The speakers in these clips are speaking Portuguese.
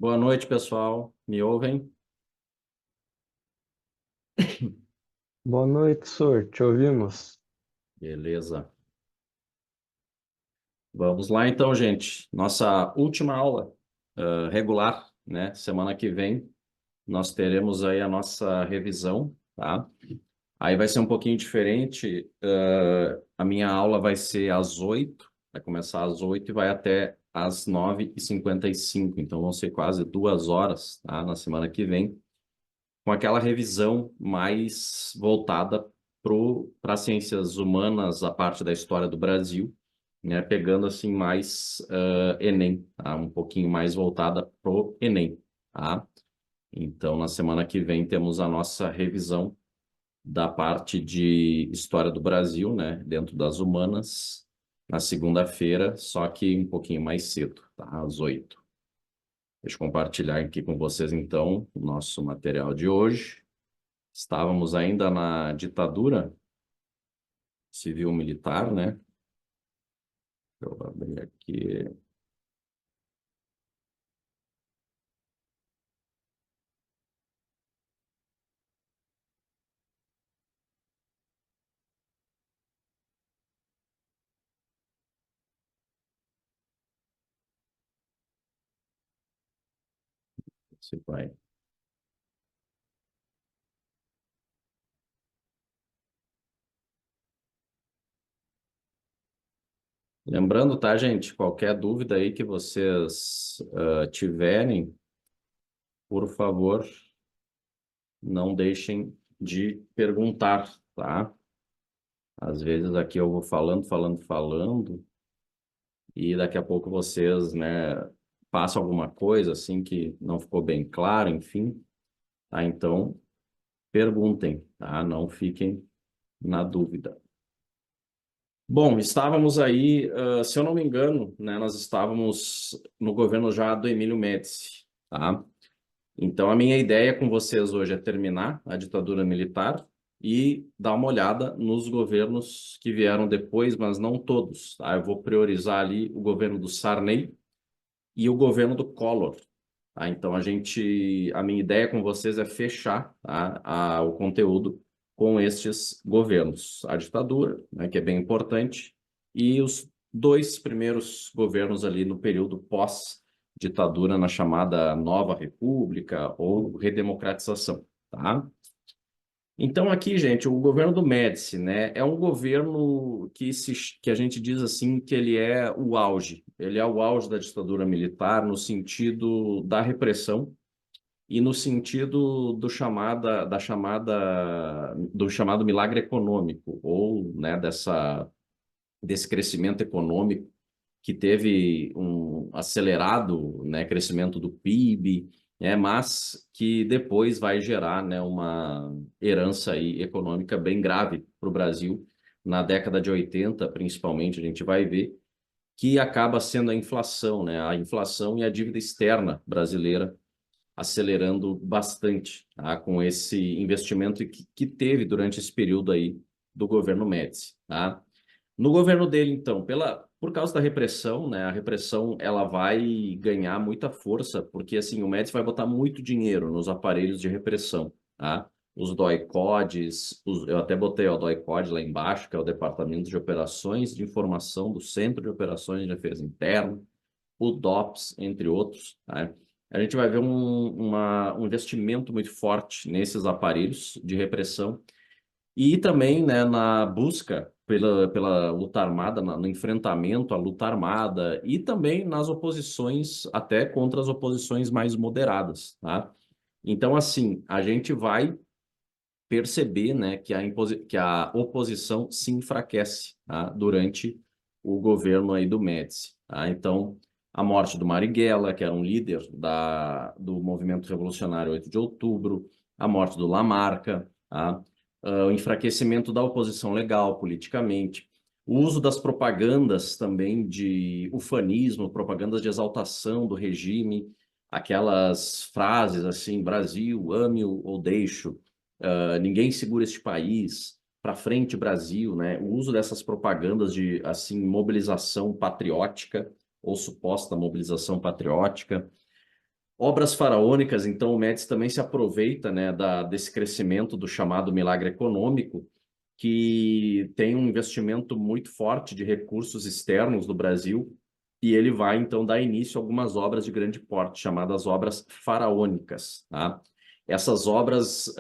Boa noite, pessoal. Me ouvem? Boa noite, senhor. Te ouvimos. Beleza. Vamos lá então, gente. Nossa última aula regular, né? Semana que vem nós teremos aí a nossa revisão, tá? Aí vai ser um pouquinho diferente. A minha aula vai ser às 8, vai começar às 8 e vai até às 9h55. Então vão ser quase 2 horas, tá? Na semana que vem, com aquela revisão mais voltada para as ciências humanas, a parte da história do Brasil, né, pegando assim mais Enem, tá? Um pouquinho mais voltada pro Enem, tá? Então, na semana que vem temos a nossa revisão da parte de história do Brasil, né, dentro das humanas, na segunda-feira, só que um pouquinho mais cedo, tá? Às 8. Deixa eu compartilhar aqui com vocês, então, o nosso material de hoje. Estávamos ainda na ditadura civil-militar, né? Deixa eu abrir aqui. Se vai. Lembrando, tá, gente? Qualquer dúvida aí que vocês tiverem, por favor, não deixem de perguntar, tá? Às vezes aqui eu vou falando, e daqui a pouco vocês, né, passam alguma coisa assim que não ficou bem claro, enfim, tá? Então, perguntem, tá? Não fiquem na dúvida. Bom, estávamos aí, se eu não me engano, né, nós estávamos no governo já do Emílio Médici, tá? Então, a minha ideia com vocês hoje é terminar a ditadura militar e dar uma olhada nos governos que vieram depois, mas não todos, tá? Eu vou priorizar ali o governo do Sarney e o governo do Collor, tá? Então, a minha ideia com vocês é fechar, tá, o conteúdo com estes governos. A ditadura, né, que é bem importante, e os dois primeiros governos ali no período pós-ditadura, na chamada Nova República ou redemocratização, tá? Então, aqui, gente, o governo do Médici, né, é um governo que a gente diz assim que ele é o auge. Ele é o auge da ditadura militar no sentido da repressão e no sentido do chamado milagre econômico, ou, né, desse crescimento econômico que teve um acelerado, né, crescimento do PIB, mas que depois vai gerar, né, uma herança aí econômica bem grave para o Brasil. Na década de 80, principalmente, a gente vai ver que acaba sendo a inflação, né, a inflação e a dívida externa brasileira acelerando bastante, tá, com esse investimento que teve durante esse período aí do governo Médici, tá? No governo dele, então, por causa da repressão, né? A repressão ela vai ganhar muita força, porque assim, o Médici vai botar muito dinheiro nos aparelhos de repressão, tá? Os DOI-CODES, eu até botei o DOI-CODE lá embaixo, que é o Departamento de Operações de Informação do Centro de Operações de Defesa Interna, o DOPS, entre outros, tá? A gente vai ver um investimento muito forte nesses aparelhos de repressão e também, né, na busca pela luta armada, no enfrentamento à luta armada e também nas oposições, até contra as oposições mais moderadas, tá? Então, assim, a gente vai perceber, né, que a oposição se enfraquece, tá, durante o governo aí do Médici, tá? Então, a morte do Marighella, que era um líder do movimento revolucionário 8 de outubro, a morte do Lamarca, tá? O enfraquecimento da oposição legal, politicamente, o uso das propagandas também de ufanismo, propagandas de exaltação do regime, aquelas frases assim, Brasil, ame-o ou deixe-o, ninguém segura este país, para frente Brasil, né? O uso dessas propagandas de assim mobilização patriótica ou suposta mobilização patriótica, Obras faraônicas, então, o Médici também se aproveita, né, desse crescimento do chamado milagre econômico, que tem um investimento muito forte de recursos externos do Brasil, e ele vai, então, dar início a algumas obras de grande porte, chamadas obras faraônicas, tá? Essas obras,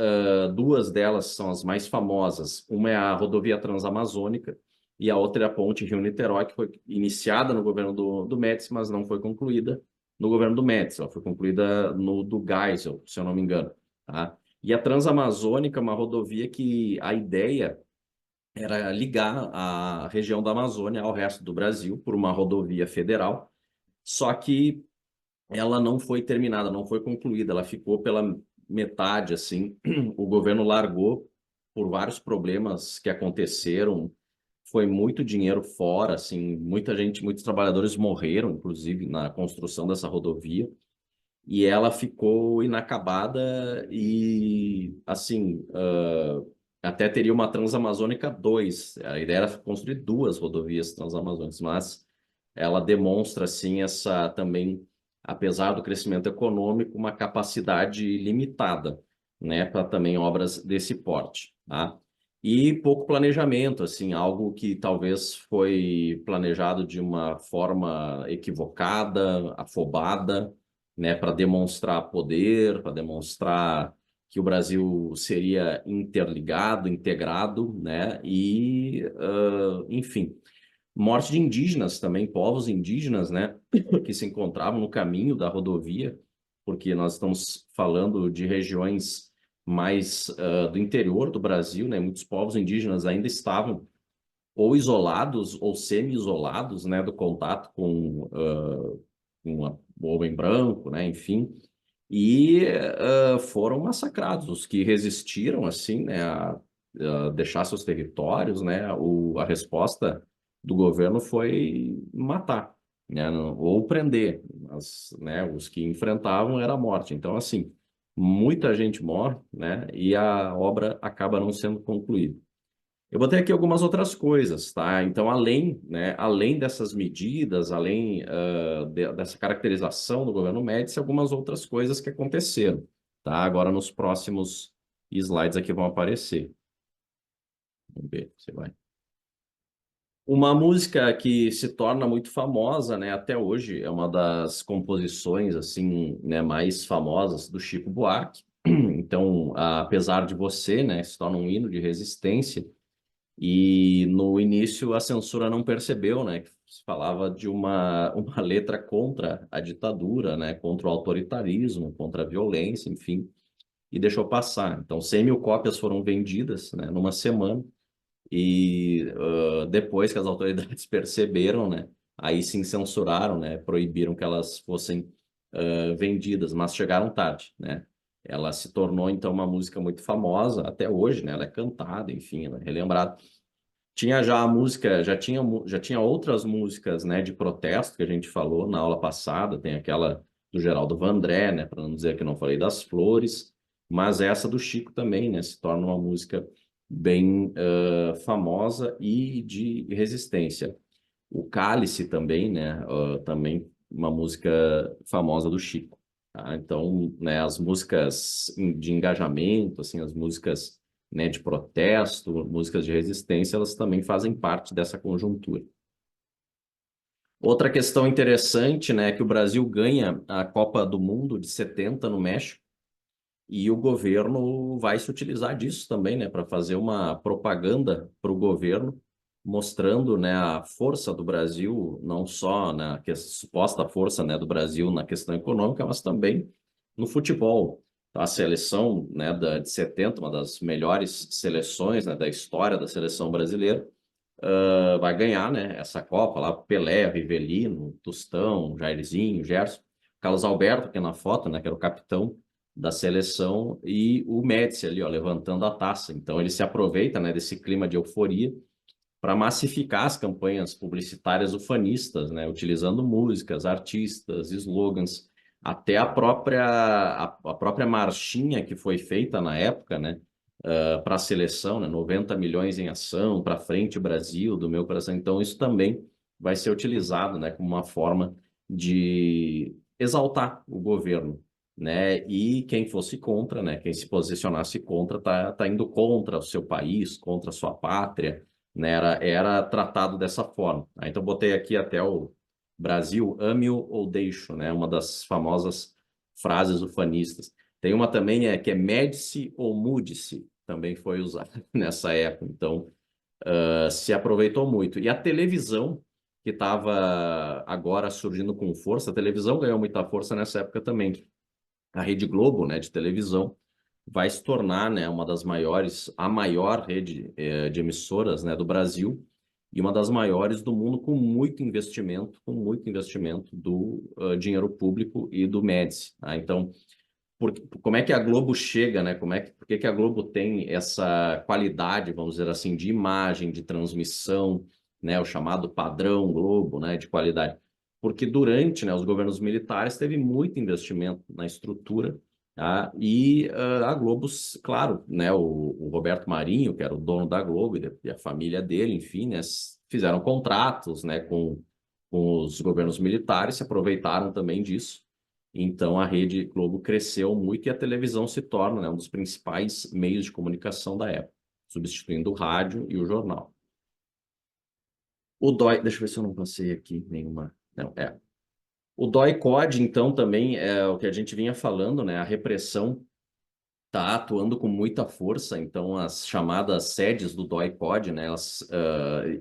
duas delas são as mais famosas. Uma é a rodovia Transamazônica, e a outra é a ponte Rio-Niterói, que foi iniciada no governo do Médici, mas não foi concluída no governo do Médici. Ela foi concluída no do Geisel, se eu não me engano, tá? E a Transamazônica é uma rodovia que a ideia era ligar a região da Amazônia ao resto do Brasil por uma rodovia federal, só que ela não foi terminada, não foi concluída, ela ficou pela metade, assim, o governo largou por vários problemas que aconteceram, foi muito dinheiro fora, assim, muita gente, muitos trabalhadores morreram, inclusive, na construção dessa rodovia, e ela ficou inacabada e, assim, até teria uma Transamazônica 2. A ideia era construir duas rodovias transamazônicas, mas ela demonstra, assim, essa também, apesar do crescimento econômico, uma capacidade limitada, né, para também obras desse porte, tá? E pouco planejamento, assim, algo que talvez foi planejado de uma forma equivocada, afobada, né, para demonstrar poder, para demonstrar que o Brasil seria interligado, integrado, né, e, enfim, morte de indígenas também, povos indígenas, né, que se encontravam no caminho da rodovia, porque nós estamos falando de regiões mais do interior do Brasil, né, muitos povos indígenas ainda estavam ou isolados ou semi-isolados, né, do contato com o homem branco, né, enfim, e foram massacrados. Os que resistiram, assim, né, a deixar seus territórios, né, a resposta do governo foi matar, né, ou prender, mas, né, os que enfrentavam era a morte. Então, assim, muita gente morre, né, e a obra acaba não sendo concluída. Eu botei aqui algumas outras coisas, tá? Então, além dessas medidas, além dessa caracterização do governo Médici, algumas outras coisas que aconteceram, tá? Agora, nos próximos slides aqui vão aparecer. Vamos ver, você vai. Uma música que se torna muito famosa, né, até hoje, é uma das composições, assim, né, mais famosas do Chico Buarque. Então, apesar de você, né, se torna um hino de resistência. E no início a censura não percebeu, né, que se falava de uma letra contra a ditadura, né, contra o autoritarismo, contra a violência, enfim, e deixou passar. Então, 100 mil cópias foram vendidas, né, numa semana, e depois que as autoridades perceberam, né, aí sim censuraram, né, proibiram que elas fossem vendidas, mas chegaram tarde, né. Ela se tornou, então, uma música muito famosa até hoje, né? Ela é cantada, enfim, ela é relembrada. Tinha já a música, já tinha outras músicas, né, de protesto que a gente falou na aula passada, tem aquela do Geraldo Vandré, né, para não dizer que não falei das Flores, mas essa do Chico também, né, se torna uma música bem famosa e de resistência. O Cálice também, né, também uma música famosa do Chico. Tá? Então, né, as músicas de engajamento, assim, as músicas, né, de protesto, músicas de resistência, elas também fazem parte dessa conjuntura. Outra questão interessante, né, é que o Brasil ganha a Copa do Mundo de 70 no México e o governo vai se utilizar disso também, né, para fazer uma propaganda para o governo, mostrando, né, a força do Brasil, não só na suposta força, né, do Brasil na questão econômica, mas também no futebol. A seleção, né, de 70, uma das melhores seleções, né, da história da seleção brasileira, vai ganhar, né, essa Copa lá, Pelé, Rivelino, Tostão, Jairzinho, Gerson, Carlos Alberto, que é na foto, né, que era o capitão da seleção, e o Médici ali, ó, levantando a taça. Então ele se aproveita, né, desse clima de euforia para massificar as campanhas publicitárias ufanistas, né, utilizando músicas, artistas, slogans, até a própria marchinha que foi feita na época, né, para a seleção, né, 90 milhões em ação, para frente Brasil, do meu coração. Então isso também vai ser utilizado, né, como uma forma de exaltar o governo. né? E quem fosse contra, né? Quem se posicionasse contra tá indo contra o seu país, contra a sua pátria, né? Era tratado dessa forma. Então botei aqui até o Brasil, ame-o ou deixo, né? Uma das famosas frases ufanistas. Tem uma também que é mede-se ou mude-se, também foi usada nessa época. Então se aproveitou muito. E a televisão, que estava agora surgindo com força, a televisão ganhou muita força nessa época também. A Rede Globo, né, de televisão, vai se tornar, né, uma das maiores, a maior rede de emissoras, né, do Brasil e uma das maiores do mundo com muito investimento do dinheiro público e do Médici. Tá? Então, como é que a Globo chega, né? Por que que a Globo tem essa qualidade, vamos dizer assim, de imagem, de transmissão, né? O chamado padrão Globo, né? De qualidade. Porque durante, né, os governos militares teve muito investimento na estrutura, tá? E a Globo, claro, né? O Roberto Marinho, que era o dono da Globo, e a família dele, enfim, né? Fizeram contratos, né? Com os governos militares, se aproveitaram também disso. Então, a Rede Globo cresceu muito e a televisão se torna, né, um dos principais meios de comunicação da época, substituindo o rádio e o jornal. O DOI, deixa eu ver se eu não passei aqui nenhuma. Não, O DOI-CODE, então, também é o que a gente vinha falando, né? A repressão está atuando com muita força, então as chamadas sedes do DOI-CODE, né?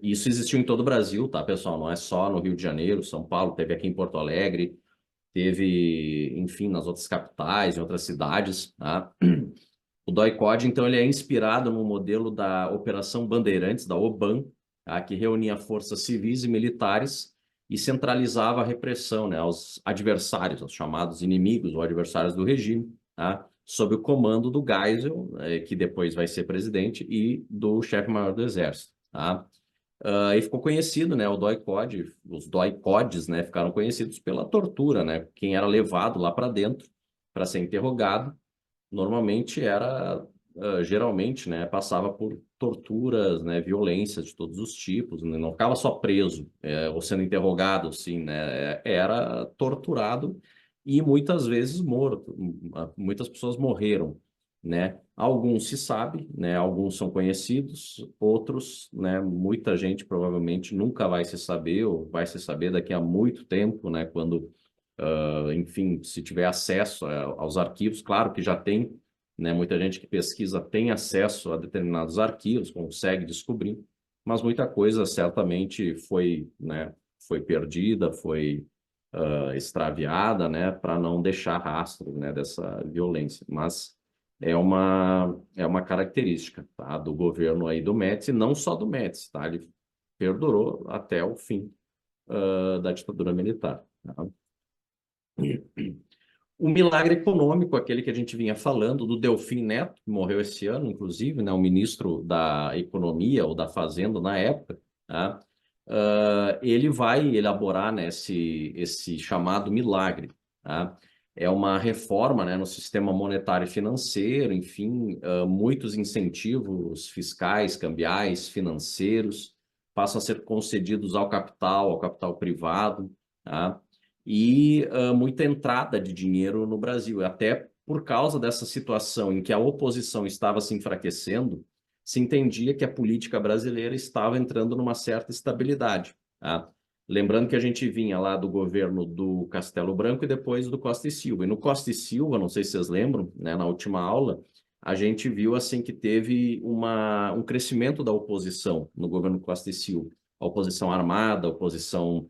Isso existiu em todo o Brasil, tá, pessoal? Não é só no Rio de Janeiro, São Paulo, teve aqui em Porto Alegre, teve, enfim, nas outras capitais, em outras cidades, tá? O DOI-CODE, então, ele é inspirado no modelo da Operação Bandeirantes, da OBAN, tá? Que reunia forças civis e militares e centralizava a repressão, né, aos adversários, aos chamados inimigos ou adversários do regime, tá? Sob o comando do Geisel, que depois vai ser presidente, e do chefe-maior do Exército, tá? E ficou conhecido, né, o DOI-CODE, os DOI-CODES, né, ficaram conhecidos pela tortura, né? Quem era levado lá para dentro para ser interrogado, normalmente geralmente, né, passava por torturas, né, violências de todos os tipos, né, não ficava só preso, ou sendo interrogado, assim, né, era torturado e muitas vezes morto. Muitas pessoas morreram, né? Alguns se sabe, né? Alguns são conhecidos, outros, né? Muita gente provavelmente nunca vai se saber ou vai se saber daqui a muito tempo, né? Quando enfim, se tiver acesso aos arquivos, claro que já tem, né? Muita gente que pesquisa tem acesso a determinados arquivos, consegue descobrir, mas muita coisa certamente foi, né? Foi perdida, foi extraviada, né? Para não deixar rastro, né? Dessa violência. Mas é uma característica, tá? Do governo aí do Médici, não só do Médici, tá? Ele perdurou até o fim da ditadura militar. Tá? O milagre econômico, aquele que a gente vinha falando, do Delfim Neto, que morreu esse ano, inclusive, né, o ministro da Economia ou da Fazenda na época, tá? Ele vai elaborar, né, esse chamado milagre. Tá? É uma reforma, né, no sistema monetário e financeiro, enfim, muitos incentivos fiscais, cambiais, financeiros passam a ser concedidos ao capital privado. Tá? E muita entrada de dinheiro no Brasil. Até por causa dessa situação em que a oposição estava se enfraquecendo, se entendia que a política brasileira estava entrando numa certa estabilidade. Tá? Lembrando que a gente vinha lá do governo do Castelo Branco e depois do Costa e Silva. E no Costa e Silva, não sei se vocês lembram, né, na última aula, a gente viu assim que teve um crescimento da oposição no governo Costa e Silva. A oposição armada, a oposição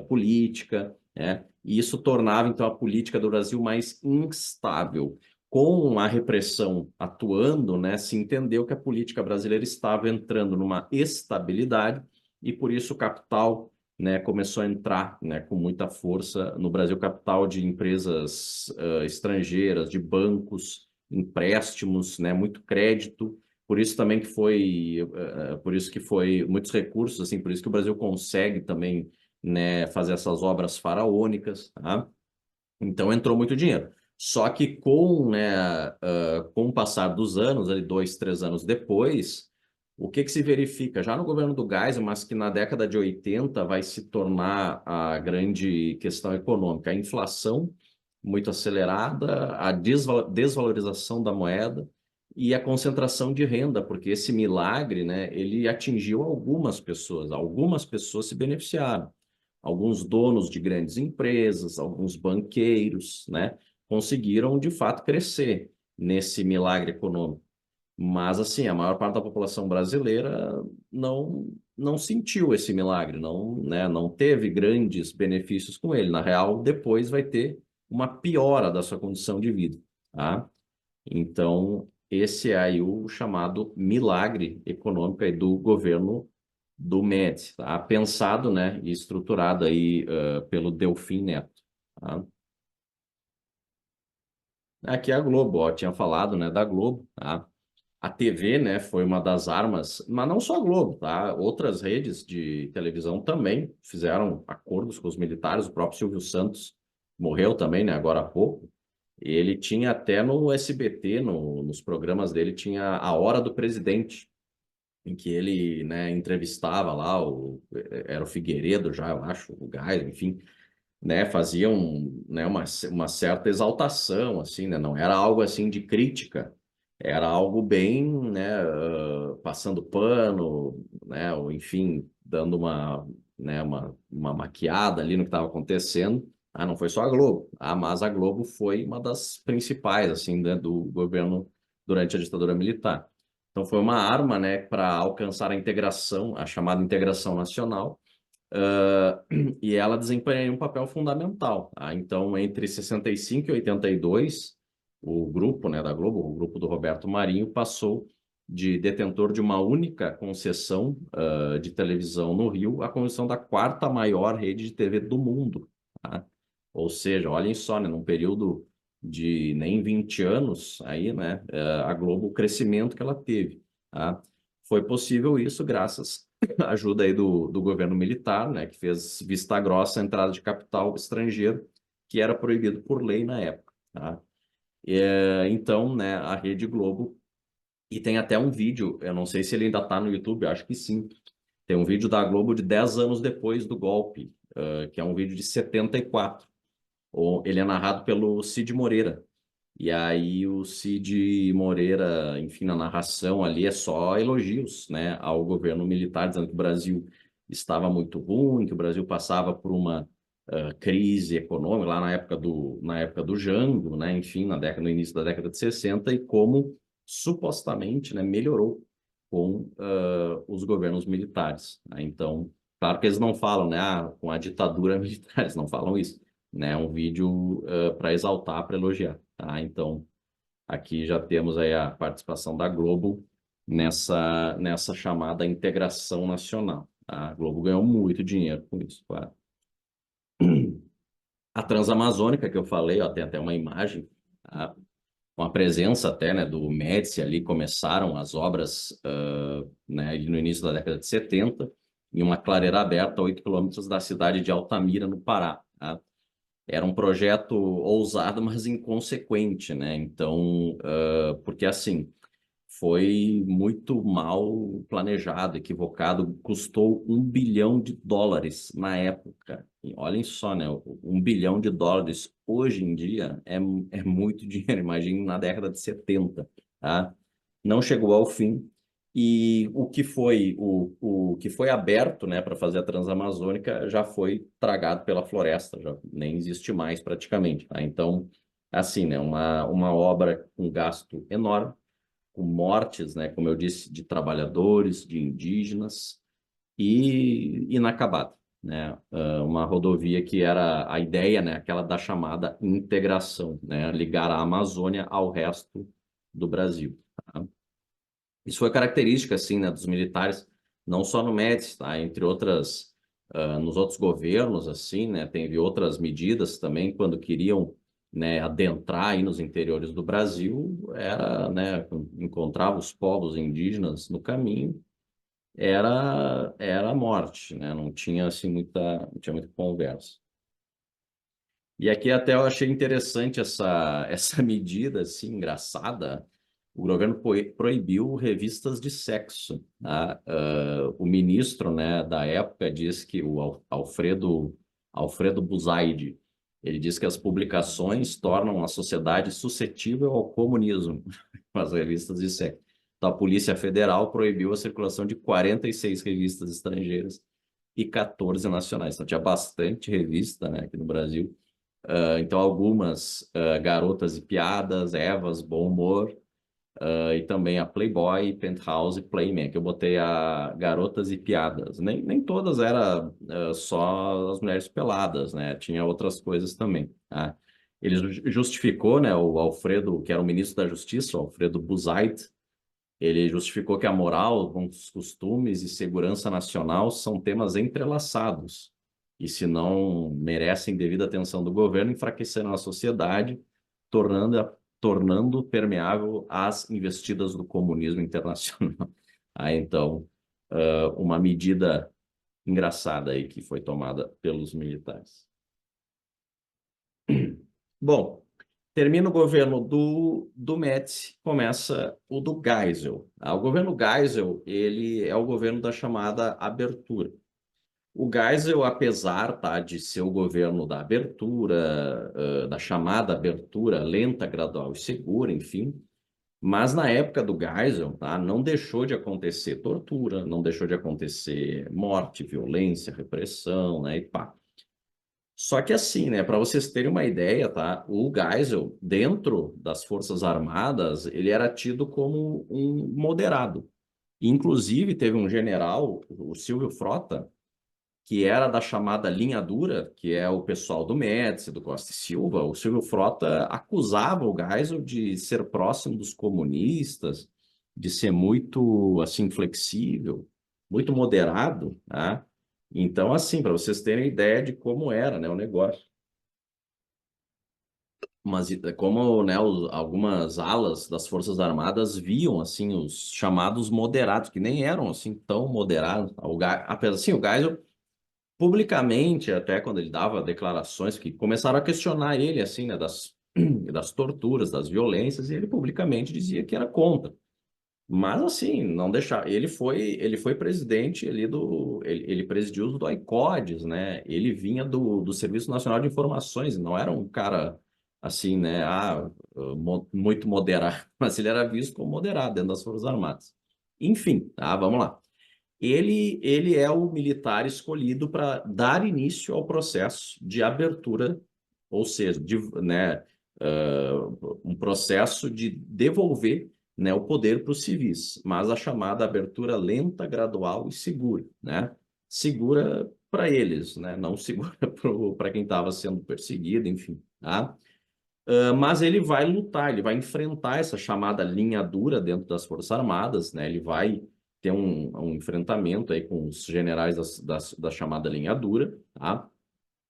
política, né? E isso tornava, então, a política do Brasil mais instável. Com a repressão atuando, né, se entendeu que a política brasileira estava entrando numa estabilidade e, por isso, o capital, né, começou a entrar, né, com muita força no Brasil, capital de empresas estrangeiras, de bancos, empréstimos, né, muito crédito, por isso também que foi, por isso que foi muitos recursos, assim, por isso que o Brasil consegue também, né, fazer essas obras faraônicas, tá? Então entrou muito dinheiro. Só que com o passar dos anos, ali 2, 3 anos depois, o que se verifica? Já no governo do Geisel, mas que na década de 80 vai se tornar a grande questão econômica, a inflação, muito acelerada, a desvalorização da moeda e a concentração de renda, porque esse milagre, né, ele atingiu algumas pessoas se beneficiaram, alguns donos de grandes empresas, alguns banqueiros, né, conseguiram de fato crescer nesse milagre econômico. Mas, assim, a maior parte da população brasileira não sentiu esse milagre, não, né, não teve grandes benefícios com ele. Na real, depois vai ter uma piora da sua condição de vida, tá? Então, esse é aí o chamado milagre econômico aí do governo do Médici, tá? Pensado, né, e estruturado aí pelo Delfim Neto, tá? Aqui é a Globo, ó, tinha falado, né, da Globo, tá? A TV, né, foi uma das armas, mas não só a Globo, tá? Outras redes de televisão também fizeram acordos com os militares. O próprio Silvio Santos morreu também, né, agora há pouco. Ele tinha até no SBT, nos programas dele, tinha a Hora do Presidente, em que ele, né, entrevistava lá, era o Figueiredo já, eu acho, o Gás, enfim, né, faziam, né, uma certa exaltação, assim, né, não era algo assim de crítica, era algo bem, né, passando pano, né, ou enfim, dando né, uma maquiada ali no que estava acontecendo. Ah, não foi só a Globo, mas a Globo foi uma das principais, assim, né, do governo durante a ditadura militar. Então foi uma arma, né, para alcançar a integração, a chamada integração nacional, e ela desempenha um papel fundamental, tá? Então, entre 65 e 82, o grupo, né, da Globo, o grupo do Roberto Marinho, passou de detentor de uma única concessão, de televisão no Rio à concessão da quarta maior rede de TV do mundo, tá? Ou seja, olhem só, né, num período de nem 20 anos, aí, né, a Globo, o crescimento que ela teve, tá? Foi possível isso graças ajuda aí do governo militar, né, que fez vista grossa a entrada de capital estrangeiro, que era proibido por lei na época, tá? Então, né, a Rede Globo, e tem até um vídeo, eu não sei se ele ainda está no YouTube, acho que sim, tem um vídeo da Globo de 10 anos depois do golpe, que é um vídeo de 74. Ele é narrado pelo Cid Moreira, e aí o Cid Moreira, enfim, na narração ali é só elogios, né, ao governo militar, dizendo que o Brasil estava muito ruim, que o Brasil passava por uma crise econômica lá na época do Jango, né, enfim, no início da década de 60, e como supostamente, né, melhorou com os governos militares, né? Então, claro que eles não falam, né, com a ditadura militar, eles não falam isso, né, é um vídeo para exaltar, para elogiar. Tá? Então, aqui já temos aí a participação da Globo nessa chamada integração nacional. Tá? A Globo ganhou muito dinheiro com isso, claro. A Transamazônica, que eu falei, ó, tem até uma imagem, tá? Com a presença até, né, do Médici ali, começaram as obras, né, ali no início da década de 70, em uma clareira aberta a 8 quilômetros da cidade de Altamira, no Pará. Tá? Era um projeto ousado, mas inconsequente, né? Então, porque assim, foi muito mal planejado, equivocado, custou US$ 1 bilhão na época. E olhem só, né? US$ 1 bilhão hoje em dia é muito dinheiro, imagine na década de 70, tá? Não chegou ao fim. E o que foi aberto, né, para fazer a Transamazônica já foi tragado pela floresta, já nem existe mais praticamente, tá? Então, assim, né, uma obra com gasto enorme, com mortes, né, como eu disse, de trabalhadores, de indígenas e inacabada, né? Uma rodovia que era a ideia, né, aquela da chamada integração, né, ligar a Amazônia ao resto do Brasil. Tá? Isso foi característica, assim, né, dos militares, não só no Médici, tá? Entre outras, nos outros governos, assim, né, teve outras medidas também, quando queriam, né, adentrar aí nos interiores do Brasil, era, né, encontrava os povos indígenas no caminho, era a morte, né, não tinha, assim, não tinha muita conversa. E aqui até eu achei interessante essa medida, assim, engraçada. O governo proibiu revistas de sexo, tá? O ministro, né, da época diz que Alfredo Buzaide, Ele diz que as publicações tornam a sociedade suscetível ao comunismo. As revistas disseram. Então, a Polícia Federal proibiu a circulação de 46 revistas estrangeiras e 14 nacionais. Então, tinha bastante revista, né, aqui no Brasil. Então, algumas Garotas e Piadas, Evas, Bom Humor, e também a Playboy, Penthouse e Playman, que eu botei a Garotas e Piadas. Nem todas eram só as mulheres peladas, né? Tinha outras coisas também, tá? Ele justificou, né, o Alfredo, que era o ministro da Justiça, o Alfredo Buzait, ele justificou que a moral, os costumes e segurança nacional são temas entrelaçados e, se não merecem devida atenção do governo, enfraquecerão a sociedade, tornando permeável às investidas do comunismo internacional. Então, uma medida engraçada aí que foi tomada pelos militares. Bom, termina o governo do Médici, começa o do Geisel. O governo Geisel, ele é o governo da chamada abertura. O Geisel, apesar, tá, de ser o governo da abertura, da chamada abertura lenta, gradual e segura, enfim, mas na época do Geisel, tá, não deixou de acontecer tortura, não deixou de acontecer morte, violência, repressão, né, e pá. Só que assim, né, para vocês terem uma ideia, tá, o Geisel, dentro das Forças Armadas, ele era tido como um moderado. Inclusive, teve um general, o Silvio Frota, que era da chamada linha dura, que é o pessoal do Médici, do Costa e Silva. O Silvio Frota acusava o Geisel de ser próximo dos comunistas, de ser muito, assim, flexível, muito moderado, né? Então, assim, para vocês terem ideia de como era, né, o negócio. Mas como, né, algumas alas das Forças Armadas viam, assim, os chamados moderados, que nem eram, assim, tão moderados. Apesar, assim, o Geisel publicamente, até quando ele dava declarações, que começaram a questionar ele, assim, né, das torturas, das violências, e ele publicamente dizia que era contra. Mas, assim, não deixar. Ele foi presidente ali ele presidiu do ICODES, né? Ele vinha do Serviço Nacional de Informações, não era um cara, assim, né, muito moderado, mas ele era visto como moderado dentro das Forças Armadas. Enfim, tá, vamos lá. Ele é o militar escolhido para dar início ao processo de abertura, ou seja, né, um processo de devolver, né, o poder para os civis, mas a chamada abertura lenta, gradual e segura, né? Segura para eles, né? Não segura para quem estava sendo perseguido, enfim, tá? Mas ele vai lutar, ele vai enfrentar essa chamada linha dura dentro das Forças Armadas, né? Ele vai ter um enfrentamento aí com os generais da chamada linha dura, tá?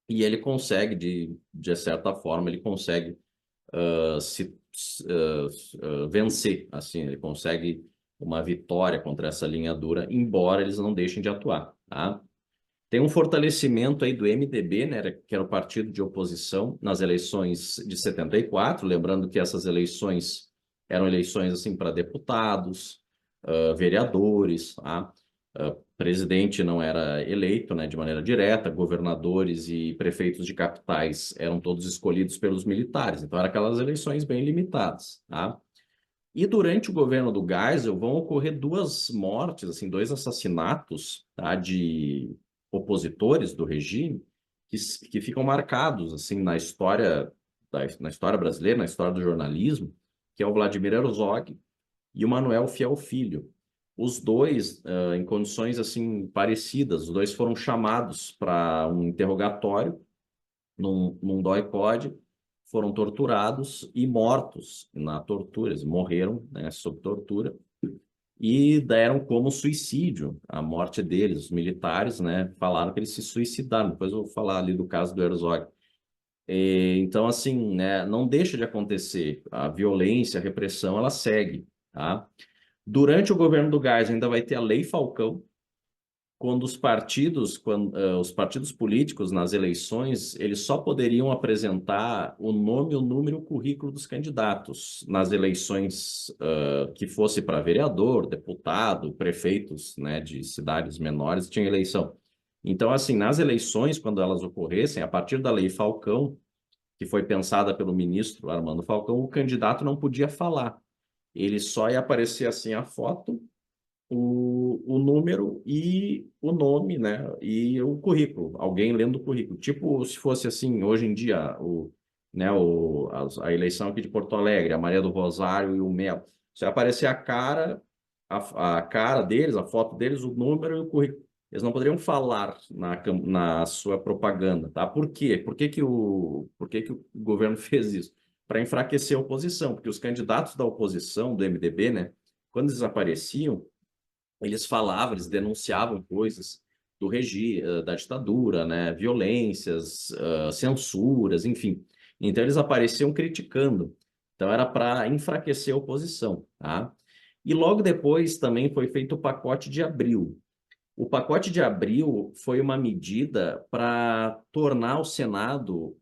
E ele consegue, de certa forma, ele consegue vencer, assim, ele consegue uma vitória contra essa linha dura, embora eles não deixem de atuar, tá? Tem um fortalecimento aí do MDB, né, que era o partido de oposição nas eleições de 74, lembrando que essas eleições eram eleições assim para deputados, vereadores, tá? Presidente não era eleito, né, de maneira direta, governadores e prefeitos de capitais eram todos escolhidos pelos militares, então eram aquelas eleições bem limitadas, tá? E durante o governo do Geisel vão ocorrer duas mortes, assim, dois assassinatos, tá, de opositores do regime que ficam marcados assim na história brasileira, na história do jornalismo, que é o Vladimir Herzog e o Manuel Fiel Filho. Os dois, em condições assim parecidas, os dois foram chamados para um interrogatório num DOI-CODE, foram torturados e mortos na tortura, eles morreram, né, sob tortura, e deram como suicídio a morte deles. Os militares, né, falaram que eles se suicidaram. Depois eu vou falar ali do caso do Herzog. Então, assim, né, não deixa de acontecer. A violência, a repressão, ela segue, tá? Durante o governo do Geisel ainda vai ter a Lei Falcão, quando os partidos políticos nas eleições, eles só poderiam apresentar o nome, o número e o currículo dos candidatos nas eleições que fosse para vereador, deputado, prefeitos, né, de cidades menores, tinha eleição. Então, assim, nas eleições, quando elas ocorressem, a partir da Lei Falcão, que foi pensada pelo ministro Armando Falcão, o candidato não podia falar. Ele só ia aparecer assim a foto, o número e o nome, né? E o currículo, alguém lendo o currículo. Tipo, se fosse assim, hoje em dia, a eleição aqui de Porto Alegre, a Maria do Rosário e o Melo. Se aparecer a cara deles, a foto deles, o número e o currículo. Eles não poderiam falar na sua propaganda, tá? Por quê? Por que que o governo fez isso? Para enfraquecer a oposição, porque os candidatos da oposição, do MDB, né? Quando eles apareciam, eles falavam, eles denunciavam coisas da ditadura, né? Violências, censuras, enfim. Então eles apareciam criticando. Então era para enfraquecer a oposição, tá? E logo depois também foi feito o pacote de abril. O pacote de abril foi uma medida para tornar o Senado,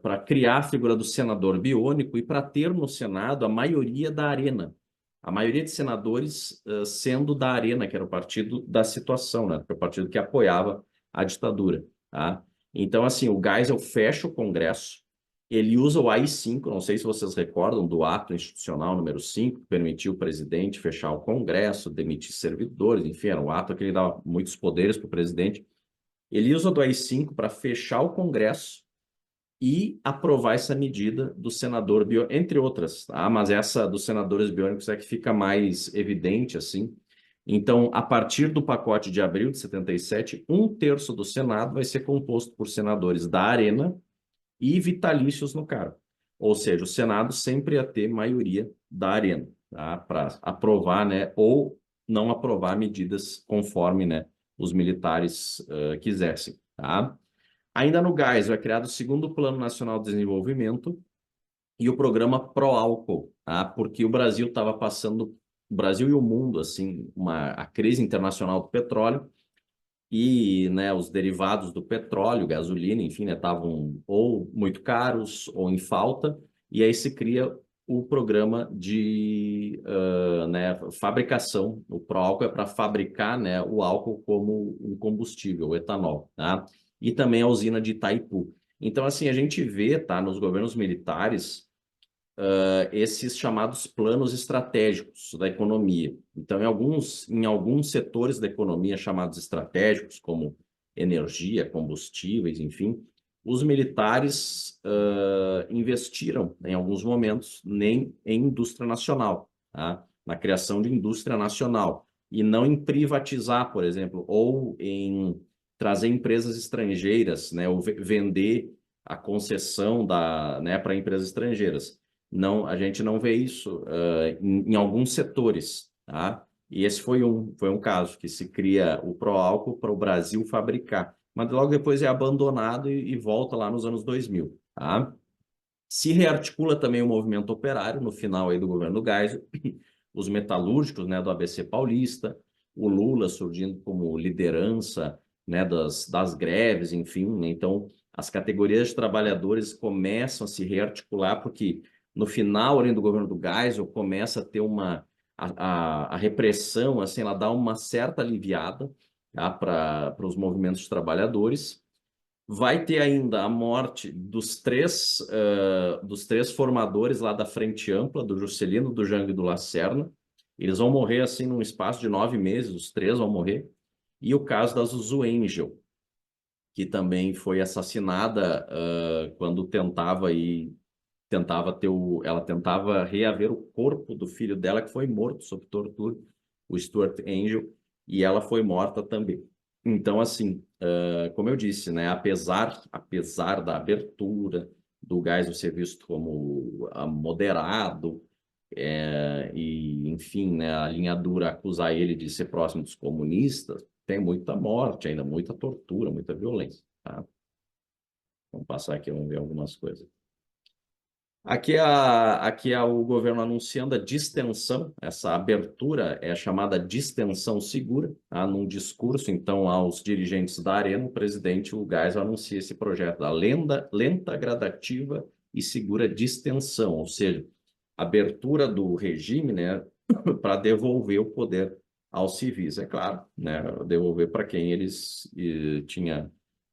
para criar a figura do senador biônico e para ter no Senado a maioria da Arena. A maioria de senadores sendo da Arena, que era o partido da situação, né? Que era o partido que apoiava a ditadura, tá? Então, assim, o Geisel fecha o Congresso, ele usa o AI-5, não sei se vocês recordam do ato institucional número 5, que permitiu o presidente fechar o Congresso, demitir servidores, enfim, era um ato que ele dava muitos poderes para o presidente. Ele usa do AI-5 para fechar o Congresso e aprovar essa medida do senador biônico, entre outras, tá? Mas essa dos senadores biônicos é que fica mais evidente, assim. Então, a partir do pacote de abril de 77, um terço do Senado vai ser composto por senadores da Arena e vitalícios no cargo. Ou seja, o Senado sempre ia ter maioria da Arena, tá? Para aprovar, né, ou não aprovar medidas conforme, né, os militares quisessem, tá? Ainda no gás, vai criado o segundo Plano Nacional de Desenvolvimento e o programa Pró-Álcool, tá? Porque o Brasil estava passando, o Brasil e o mundo, assim, a crise internacional do petróleo, e, né, os derivados do petróleo, gasolina, enfim, né, estavam ou muito caros ou em falta, e aí se cria o programa de né, fabricação. O pró-álcool é para fabricar, né, o álcool como um combustível, o etanol, tá? E também a usina de Itaipu. Então, assim, a gente vê, tá, nos governos militares, esses chamados planos estratégicos da economia. Então, em alguns setores da economia chamados estratégicos, como energia, combustíveis, enfim, os militares investiram, em alguns momentos, nem em indústria nacional, tá? Na criação de indústria nacional, e não em privatizar, por exemplo, ou em trazer empresas estrangeiras, né, ou vender a concessão né, para empresas estrangeiras. Não, a gente não vê isso em alguns setores, tá? E esse foi um caso que se cria o Proálcool para o Brasil fabricar, mas logo depois é abandonado e volta lá nos anos 2000, tá? Se rearticula também o movimento operário no final aí do governo Geisel, os metalúrgicos, né, do ABC Paulista, o Lula surgindo como liderança, né, das greves, enfim, né? Então as categorias de trabalhadores começam a se rearticular porque no final ali do governo do Geisel começa a ter a repressão, assim, ela dá uma certa aliviada, tá, para os movimentos de trabalhadores. Vai ter ainda a morte dos três formadores lá da Frente Ampla, do Juscelino, do Jango e do Lacerda. Eles vão morrer assim num espaço de 9 meses, os três vão morrer. E o caso da Zuzu Angel, que também foi assassinada quando ela tentava reaver o corpo do filho dela, que foi morto sob tortura, o Stuart Angel, e ela foi morta também. Então, assim, como eu disse, né, apesar da abertura do Geisel ser visto como moderado, e, enfim, né, a linha dura acusar ele de ser próximo dos comunistas, tem muita morte ainda, muita tortura, muita violência, tá? Vamos passar aqui, vamos ver algumas coisas. Aqui é o governo anunciando a distensão, essa abertura é chamada distensão segura, tá? Num discurso, então, aos dirigentes da Arena, o presidente, o Geisel, anuncia esse projeto da lenta, gradativa e segura distensão, ou seja, abertura do regime, né, para devolver o poder aos civis, é claro, né, devolver para quem eles tinha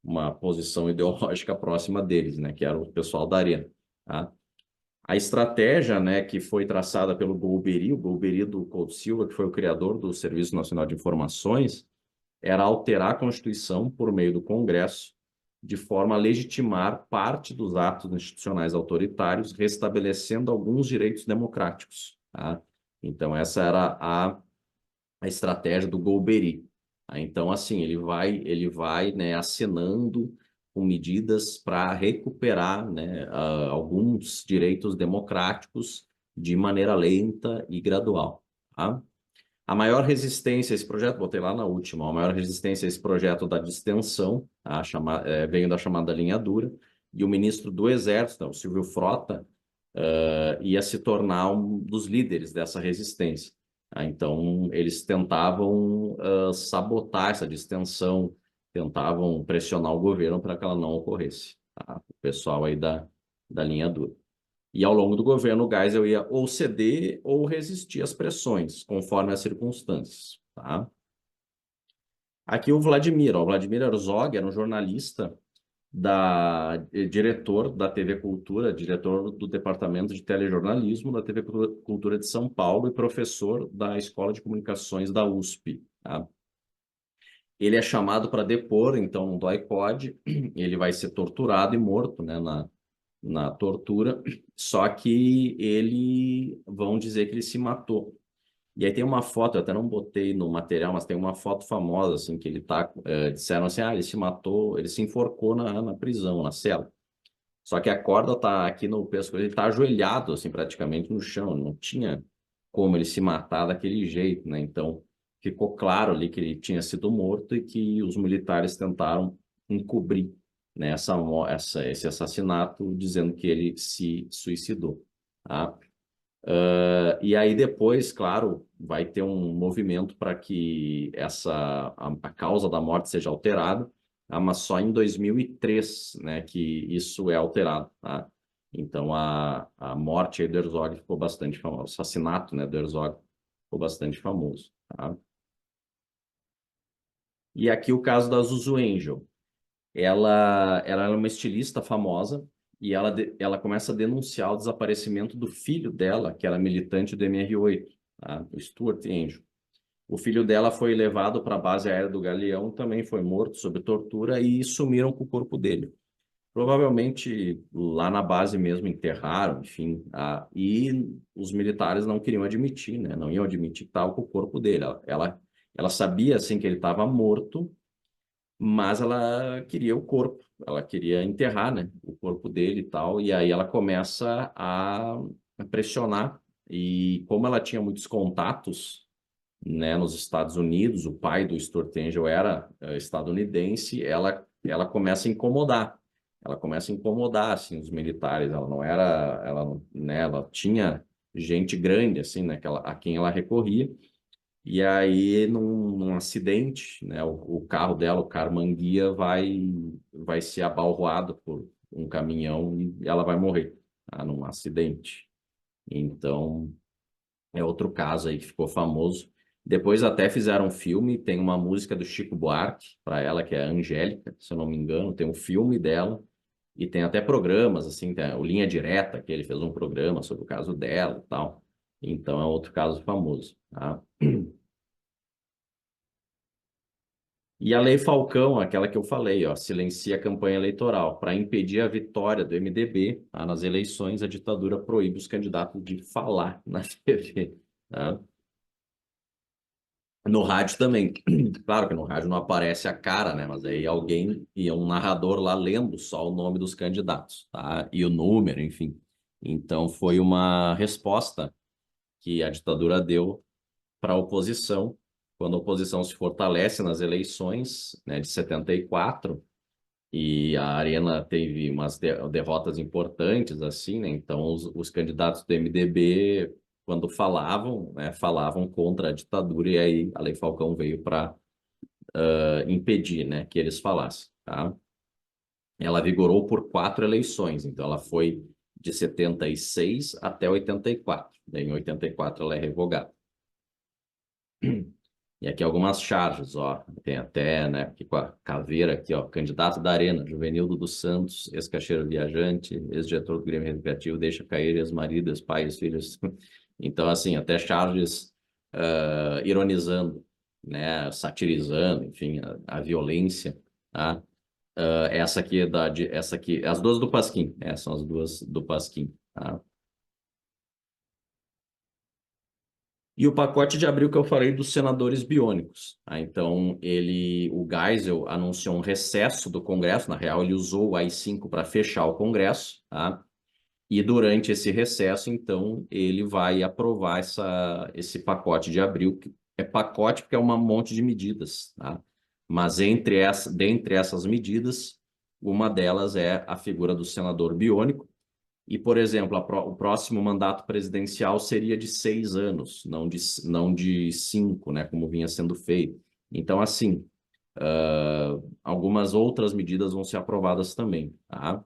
uma posição ideológica próxima deles, né, que era o pessoal da Arena. Tá? A estratégia, né, que foi traçada pelo Golbery, o Golbery do Couto Silva, que foi o criador do Serviço Nacional de Informações, era alterar a Constituição por meio do Congresso, de forma a legitimar parte dos atos institucionais autoritários, restabelecendo alguns direitos democráticos. Tá? Então, essa era a estratégia do Golbery. Tá? Então, assim, ele vai, né, acenando com medidas para recuperar, né, alguns direitos democráticos de maneira lenta e gradual. Tá? A maior resistência a esse projeto, botei lá na última, a maior resistência a esse projeto da distensão, veio da chamada linha dura, e o ministro do Exército, o Silvio Frota, ia se tornar um dos líderes dessa resistência. Então, eles tentavam sabotar essa distensão, tentavam pressionar o governo para que ela não ocorresse. Tá? O pessoal aí da linha dura. E ao longo do governo, o Geisel ia ou ceder ou resistir às pressões, conforme as circunstâncias. Tá? Aqui o Vladimir Herzog era um jornalista, diretor da TV Cultura, diretor do Departamento de Telejornalismo da TV Cultura de São Paulo e professor da Escola de Comunicações da USP. Tá? Ele é chamado para depor, então, no DOI-CODE, ele vai ser torturado e morto, né, na tortura, só que vão dizer que ele se matou. E aí tem uma foto, eu até não botei no material, mas tem uma foto famosa, assim, que ele tá, disseram assim, ele se matou, ele se enforcou na prisão, na cela. Só que a corda tá aqui no pescoço, ele tá ajoelhado, assim, praticamente no chão, não tinha como ele se matar daquele jeito, né? Então, ficou claro ali que ele tinha sido morto e que os militares tentaram encobrir, né, esse assassinato, dizendo que ele se suicidou. Tá? E aí depois, claro, vai ter um movimento para que a causa da morte seja alterada, mas só em 2003, né, que isso é alterado. Tá? Então a morte aí do Herzog ficou bastante famosa, o assassinato, né, do Herzog ficou bastante famoso. Tá? E aqui o caso da Zuzu Angel. Ela é uma estilista famosa e ela começa a denunciar o desaparecimento do filho dela, que era militante do MR8, tá? O Stuart Angel. O filho dela foi levado para a base aérea do Galeão, também foi morto sob tortura e sumiram com o corpo dele. Provavelmente lá na base mesmo enterraram, enfim, e os militares não queriam admitir, né? Não iam admitir que estava com o corpo dele. Ela sabia assim que ele estava morto, mas ela queria o corpo, ela queria enterrar, né, o corpo dele e tal, e aí ela começa a pressionar, e como ela tinha muitos contatos, né, nos Estados Unidos, o pai do Stuart Angel era estadunidense, ela começa a incomodar, assim, os militares, ela não era, né, ela tinha gente grande, assim, né, a quem ela recorria, e aí, num acidente, né, o carro dela, o Carmanguia, vai ser abalroado por um caminhão e ela vai morrer, tá, num acidente. Então, é outro caso aí que ficou famoso. Depois até fizeram um filme, tem uma música do Chico Buarque para ela, que é a Angélica, se eu não me engano, tem um filme dela e tem até programas, assim, tem o Linha Direta, que ele fez um programa sobre o caso dela e tal. Então, é outro caso famoso, tá? E a Lei Falcão, aquela que eu falei, ó, silencia a campanha eleitoral. Para impedir a vitória do MDB, tá, nas eleições, a ditadura proíbe os candidatos de falar na TV. Tá? No rádio também. Claro que no rádio não aparece a cara, né? Mas aí alguém e um narrador lá lendo só o nome dos candidatos, tá? E o número, enfim. Então foi uma resposta que a ditadura deu para a oposição, quando a oposição se fortalece nas eleições, né, de 74, e a Arena teve umas derrotas importantes, assim, né? Então os candidatos do MDB, quando falavam, né, falavam contra a ditadura, e aí a Lei Falcão veio para impedir, né, que eles falassem, tá? Ela vigorou por 4 eleições, então ela foi de 76 até 84. Daí, em 84 ela é revogada. E aqui algumas charges, ó. Tem até, né, aqui com a caveira aqui, ó. Candidato da Arena, Juvenildo dos Santos, ex-caixeiro viajante, ex-diretor do Grêmio Recreativo, deixa cair ex-marido, ex-pai, ex-filhos. Então, assim, até charges ironizando, né, satirizando, enfim, a violência, tá? Essa aqui essa aqui, as duas do Pasquim, são as duas do Pasquim, tá? E o pacote de abril que eu falei dos senadores biônicos. Tá? Então, o Geisel anunciou um recesso do Congresso. Na real, ele usou o AI-5 para fechar o Congresso. Tá? E durante esse recesso, então, ele vai aprovar esse pacote de abril. Que é pacote porque é um monte de medidas. Tá? Mas dentre essas medidas, uma delas é a figura do senador biônico. E, por exemplo, o próximo mandato presidencial seria de 6 anos, não de 5, né, como vinha sendo feito. Então, assim, algumas outras medidas vão ser aprovadas também, tá?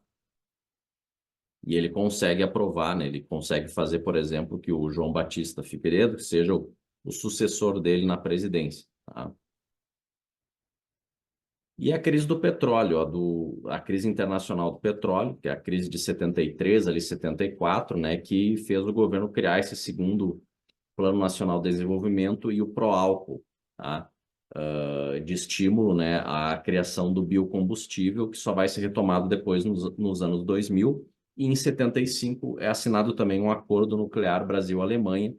E ele consegue aprovar, né? Ele consegue fazer, por exemplo, que o João Batista Figueiredo seja o sucessor dele na presidência, tá? E a crise do petróleo, a crise internacional do petróleo, que é a crise de 73, ali 74, né, que fez o governo criar esse segundo Plano Nacional de Desenvolvimento e o Proálcool, tá? De estímulo, né, à criação do biocombustível, que só vai ser retomado depois nos anos 2000. E em 75 é assinado também um acordo nuclear Brasil-Alemanha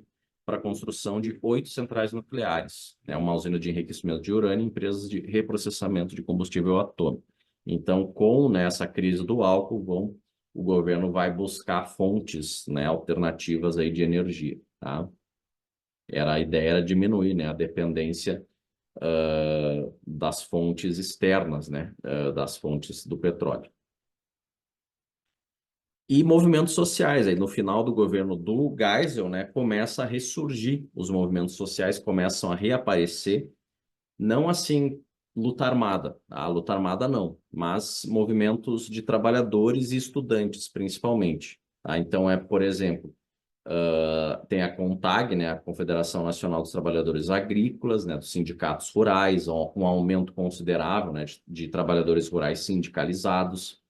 para a construção de 8 centrais nucleares, né, uma usina de enriquecimento de urânio e empresas de reprocessamento de combustível atômico. Então, com, né, essa crise do álcool, o governo vai buscar fontes, né, alternativas aí de energia, tá? A ideia era diminuir, né, a dependência das fontes externas, né, das fontes do petróleo. E movimentos sociais, aí no final do governo do Geisel, né, começa a ressurgir, os movimentos sociais começam a reaparecer, não assim luta armada, a luta armada não, mas movimentos de trabalhadores e estudantes, principalmente. Tá? Então, por exemplo, tem a CONTAG, né, a Confederação Nacional dos Trabalhadores Agrícolas, né, dos sindicatos rurais, um aumento considerável, né, de trabalhadores rurais sindicalizados.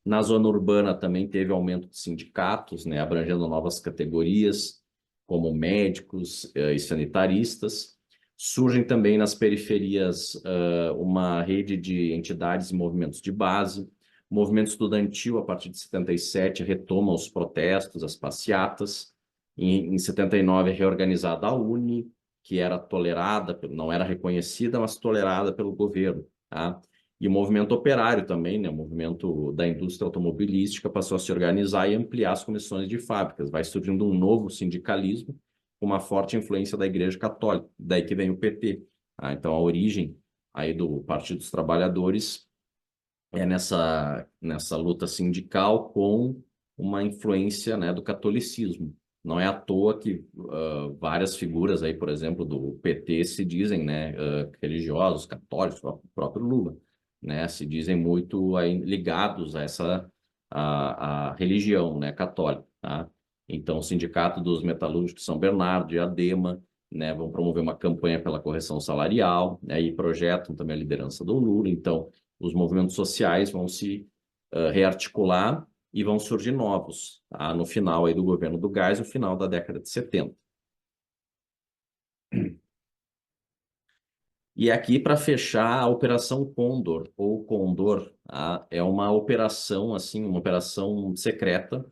Na zona urbana também teve aumento de sindicatos, né, abrangendo novas categorias, como médicos e sanitaristas. Surgem também nas periferias uma rede de entidades e movimentos de base. O movimento estudantil, a partir de 77, retoma os protestos, as passeatas. Em 79 é reorganizada a UNE, que era tolerada, não era reconhecida, mas tolerada pelo governo. Tá? E o movimento operário também, né? O movimento da indústria automobilística passou a se organizar e ampliar as comissões de fábricas. Vai surgindo um novo sindicalismo com uma forte influência da Igreja Católica. Daí que vem o PT. Tá? Então, a origem aí do Partido dos Trabalhadores é nessa luta sindical com uma influência, né, do catolicismo. Não é à toa que várias figuras aí, por exemplo, do PT se dizem, né, religiosos, católicos, o próprio Lula, né, se dizem muito aí ligados a a religião, né, católica, tá? Então, o Sindicato dos Metalúrgicos de São Bernardo, de Adema, né, vão promover uma campanha pela correção salarial, né, e projetam também a liderança do Lula. Então, os movimentos sociais vão se rearticular e vão surgir novos, tá? No final aí do governo do Gás, no final da década de 70. E aqui, para fechar, a Operação Condor, ou Condor, tá? É uma operação, assim, uma operação secreta.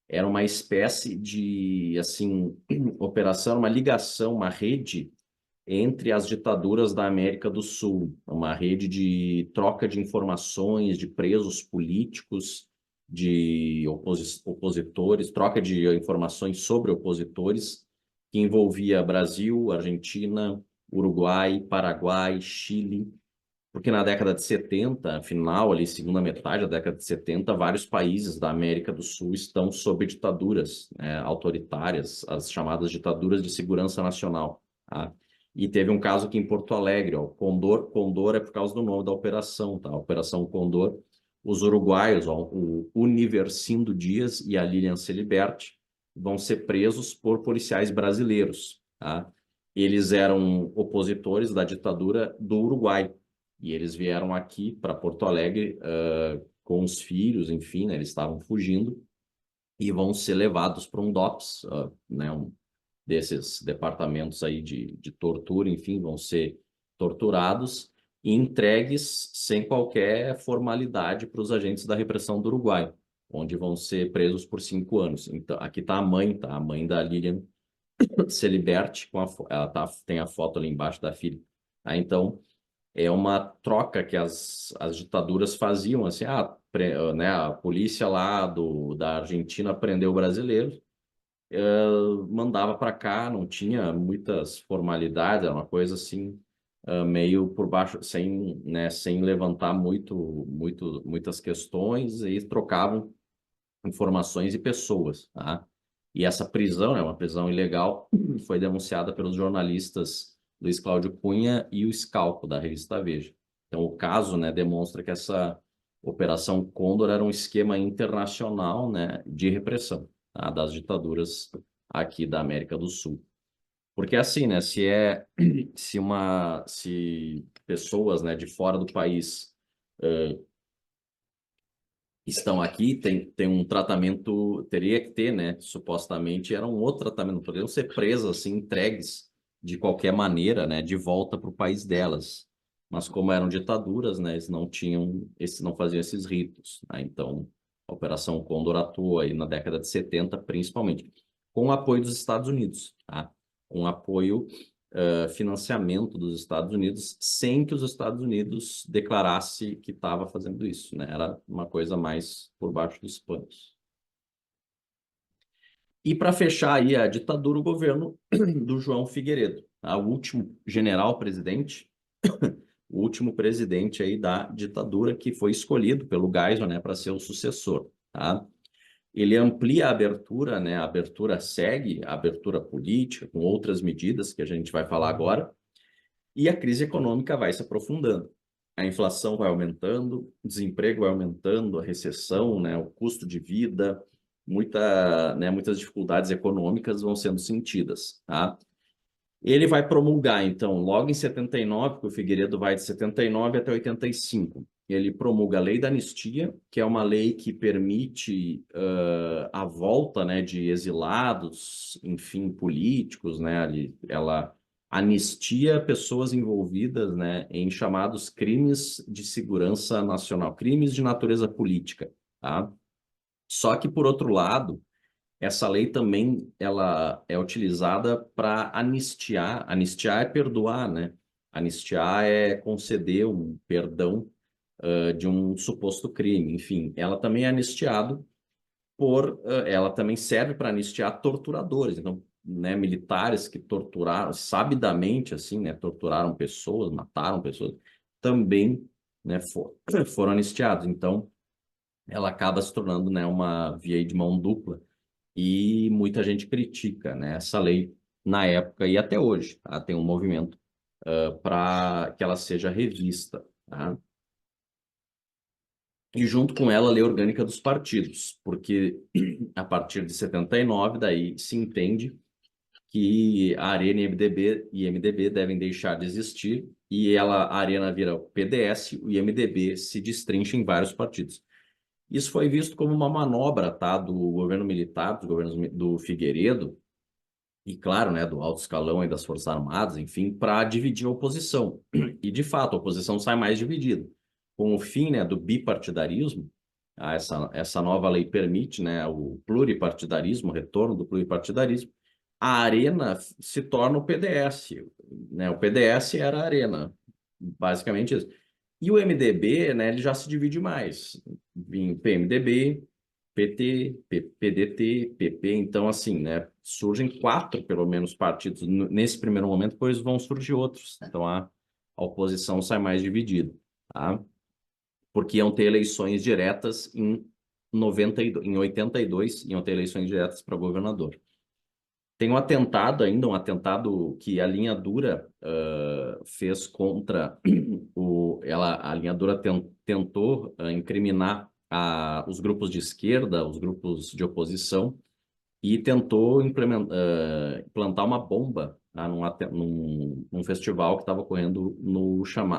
Era uma espécie de, assim, operação, uma ligação, uma rede entre as ditaduras da América do Sul, uma rede de troca de informações, de presos políticos, de opositores, troca de informações sobre opositores, que envolvia Brasil, Argentina, Uruguai, Paraguai, Chile, porque na década de 70, final ali, segunda metade da década de 70, vários países da América do Sul estão sob ditaduras, né, autoritárias, as chamadas ditaduras de segurança nacional. Tá? E teve um caso aqui em Porto Alegre, ó, Condor é por causa do nome da operação, tá? Operação Condor. Os uruguaios, ó, o Universindo Dias e a Lilian Celiberti, vão ser presos por policiais brasileiros, tá? eles eram opositores da ditadura do Uruguai. E eles vieram aqui para Porto Alegre com os filhos, enfim, né, eles estavam fugindo e vão ser levados para um DOPS, né, um desses departamentos aí de tortura, enfim, vão ser torturados e entregues sem qualquer formalidade para os agentes da repressão do Uruguai, onde vão ser presos por 5 anos. Então, aqui está a mãe, tá? A mãe da Lilian Celiberte, ela tem a foto ali embaixo da filha. Então, é uma troca que as ditaduras faziam, assim, né, a polícia lá da Argentina prendeu brasileiros, mandava para cá, não tinha muitas formalidades, era uma coisa assim, meio por baixo, sem, né, sem levantar muitas questões, e trocavam informações e pessoas, tá? E essa prisão, né, uma prisão ilegal, foi denunciada pelos jornalistas Luiz Cláudio Cunha e o Scalco, da revista Veja. Então, o caso, né, demonstra que essa Operação Condor era um esquema internacional, né, de repressão, tá, das ditaduras aqui da América do Sul. Porque assim, né, se pessoas, né, de fora do país estão aqui, tem um tratamento, teria que ter, né? Supostamente era um outro tratamento, não poderiam ser presas, assim, entregues de qualquer maneira, né? De volta para o país delas. Mas como eram ditaduras, né? Eles não tinham, não faziam esses ritos, né? Então, a Operação Condor atuou aí na década de 70, principalmente, com o apoio dos Estados Unidos, tá? Com apoio financiamento dos Estados Unidos sem que os Estados Unidos declarasse que estava fazendo isso, né? Era uma coisa mais por baixo dos panos. E para fechar aí a ditadura, o governo do João Figueiredo, tá? O último general-presidente, o último presidente aí da ditadura que foi escolhido pelo Geisel, né, para ser o sucessor, tá? Ele amplia a abertura, né? A abertura segue a abertura política com outras medidas que a gente vai falar agora, e a crise econômica vai se aprofundando. A inflação vai aumentando, o desemprego vai aumentando, a recessão, né, o custo de vida, muitas dificuldades econômicas vão sendo sentidas, tá? Ele vai promulgar, então, logo em 79, porque o Figueiredo vai de 79 até 85, ele promulga a Lei da Anistia, que é uma lei que permite a volta, né, de exilados, enfim, políticos, né, ela anistia pessoas envolvidas, né, em chamados crimes de segurança nacional, crimes de natureza política, tá? Só que, por outro lado, essa lei também ela é utilizada para anistiar. Anistiar é perdoar, né? Anistiar é conceder um perdão de um suposto crime. Enfim, ela também é anistiado ela também serve para anistiar torturadores. Então, né, militares que torturaram sabidamente, assim, né, torturaram pessoas, mataram pessoas, também, né, foram anistiados. Então, ela acaba se tornando, né, uma via de mão dupla e muita gente critica, né, essa lei na época e até hoje, tá? Tem um movimento para que ela seja revista, tá? E junto com ela a lei orgânica dos partidos, porque a partir de 79 daí se entende que a Arena e MDB devem deixar de existir e a Arena vira o PDS e o MDB se destrincha em vários partidos. Isso foi visto como uma manobra, tá, do governo militar, dos governos do Figueiredo, e claro, né, do alto escalão e das Forças Armadas, enfim, para dividir a oposição. E, de fato, a oposição sai mais dividida. Com o fim, né, do bipartidarismo, essa nova lei permite, né, o pluripartidarismo, o retorno do pluripartidarismo, a Arena se torna o PDS, né, o PDS era a Arena, basicamente isso. E o MDB, né, ele já se divide mais, em PMDB, PT, PDT, PP, então assim, né, surgem quatro, pelo menos, partidos nesse primeiro momento, depois vão surgir outros. Então a oposição sai mais dividida, tá? Porque iam ter eleições diretas em 82, iam ter eleições diretas para governador. Tem um atentado ainda, um atentado que a linha dura fez contra a linha dura tentou incriminar os grupos de esquerda, os grupos de oposição, e tentou implantar uma bomba, tá, num festival que estava ocorrendo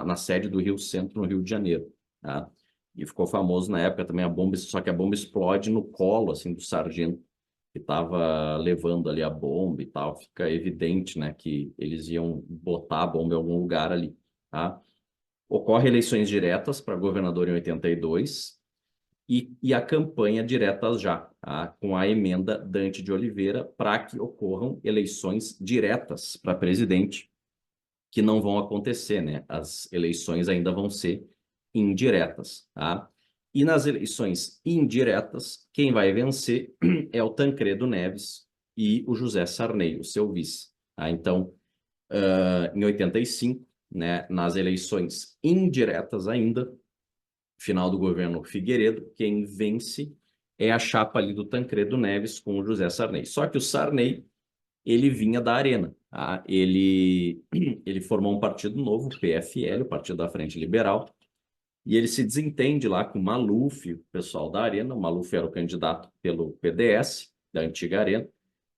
na sede do Rio Centro, no Rio de Janeiro. Tá? E ficou famoso na época também a bomba, só que a bomba explode no colo assim, do sargento que estava levando ali a bomba e tal. Fica evidente, né, que eles iam botar a bomba em algum lugar ali. Tá? Ocorre eleições diretas para governador em 82 e a campanha direta já, tá? Com a emenda Dante de Oliveira para que ocorram eleições diretas para presidente, que não vão acontecer, né? As eleições ainda vão ser indiretas, tá? E nas eleições indiretas, quem vai vencer é o Tancredo Neves e o José Sarney, o seu vice. Tá? Então, em 85, né, nas eleições indiretas ainda, final do governo Figueiredo, quem vence é a chapa ali do Tancredo Neves com o José Sarney. Só que o Sarney, ele vinha da Arena. Tá? Ele formou um partido novo, o PFL, o Partido da Frente Liberal, e ele se desentende lá com o Maluf, o pessoal da Arena. O Maluf era o candidato pelo PDS, da antiga Arena,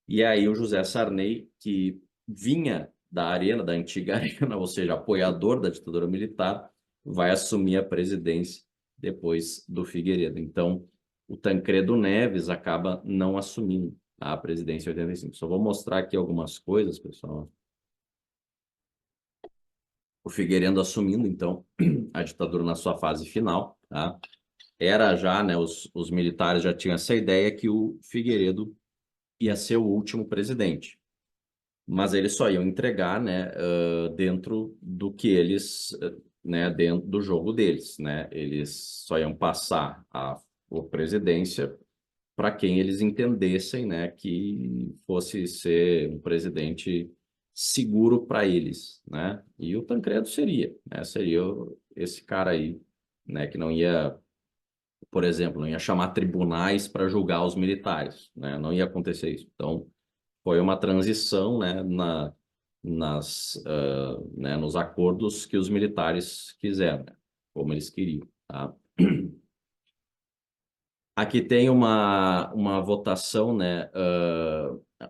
e aí o José Sarney, que vinha da Arena, da antiga Arena, ou seja, apoiador da ditadura militar, vai assumir a presidência depois do Figueiredo. Então, o Tancredo Neves acaba não assumindo a presidência em 85. Só vou mostrar aqui algumas coisas, pessoal. O Figueiredo assumindo, então, a ditadura na sua fase final, tá? Era já, né, os militares já tinham essa ideia que o Figueiredo ia ser o último presidente. Mas eles só iam entregar, né, dentro do que eles, né, dentro do jogo deles, né? Eles só iam passar a presidência para quem eles entendessem, né, que fosse ser um presidente seguro para eles, né? E o Tancredo seria, né? Seria esse cara aí, né, que não ia, por exemplo, não ia chamar tribunais para julgar os militares, né? Não ia acontecer isso. Então, foi uma transição, né, né, nos acordos que os militares quiseram, né, como eles queriam, tá? Aqui tem uma votação, né,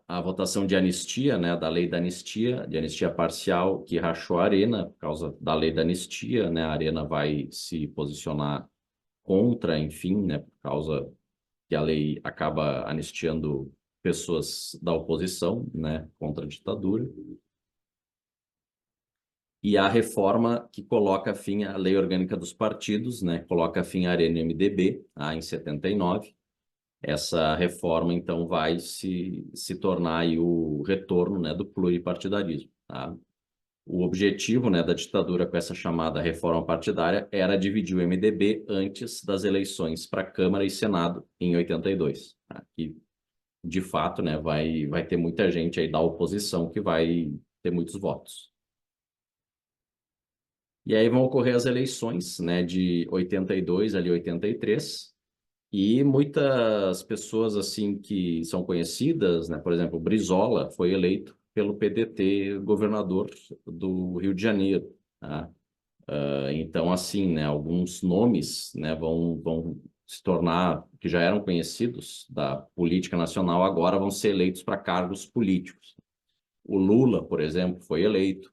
a votação de anistia, né, da lei da anistia, de anistia parcial, que rachou a Arena por causa da lei da anistia, né, a Arena vai se posicionar contra, enfim, né, por causa que a lei acaba anistiando pessoas da oposição, né, contra a ditadura. E a reforma que coloca fim à lei orgânica dos partidos, né, coloca fim à Arena MDB, em 79. Essa reforma, então, vai se tornar aí o retorno, né, do pluripartidarismo. Tá? O objetivo, né, da ditadura com essa chamada reforma partidária era dividir o MDB antes das eleições para Câmara e Senado em 82. Tá? E, de fato, né, vai ter muita gente aí da oposição que vai ter muitos votos. E aí vão ocorrer as eleições, né, de 82 ali 83, e muitas pessoas assim que são conhecidas, né, por exemplo, o Brizola foi eleito pelo PDT governador do Rio de Janeiro, tá? Então, assim, né, alguns nomes, né, vão se tornar, que já eram conhecidos da política nacional, agora vão ser eleitos para cargos políticos. O Lula, por exemplo, foi eleito